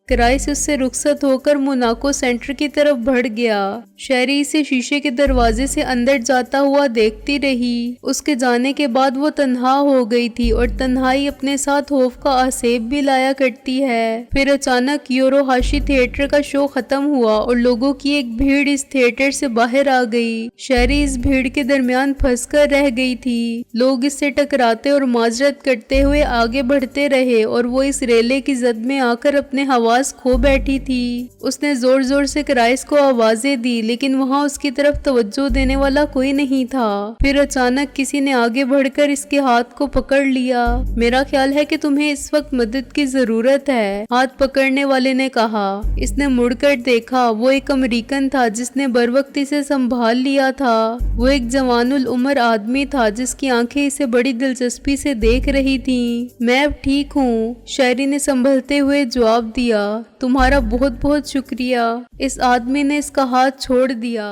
Christ उससे रुखसत होकर मोनाको सेंटर की तरफ बढ़ गया। शहरी इसे शीशे के दरवाजे से अंदर जाता हुआ देखती रही। उसके जाने के बाद वो तन्हा हो गई थी और तन्हाई अपने साथ खौफ का आसेब भी लाया करती है। फिर अचानक योरोहाशी थिएटर का शो खत्म हुआ और लोगों की एक भीड़ इस थिएटर से बाहर आ गई। शहरी इस भीड़ के दरमियान फंसकर रह गई थी। लोग इससे टकराते और माजरत करते हुए आगे बढ़ते रहे और वो इस रेले की जद में आकर अपने हवास खो बैठी थी। उसने जोर जोर से क्राइस को आवाजें दी, लेकिन वहाँ उसकी तरफ तवज्जो देने वाला कोई नहीं था। फिर अचानक किसी ने आगे बढ़कर इसके हाथ को पकड़ लिया। मेरा ख्याल है कि तुम्हें इस वक्त मदद की जरूरत है, हाथ पकड़ने वाले ने कहा। इसने मुड़कर देखा। वो एक अमेरिकन था जिसने बरवक्त इसे संभाल लिया था। वो एक जवानुल उम्र आदमी था जिसकी आंखें इसे बड़ी दिलचस्पी से देख रही थीं। मैं अब ठीक हूँ, शहरी ने संभलते हुए जवाब दिया। तुम्हारा बहुत बहुत शुक्रिया। इस आदमी ने इसका हाथ छोड़ दिया।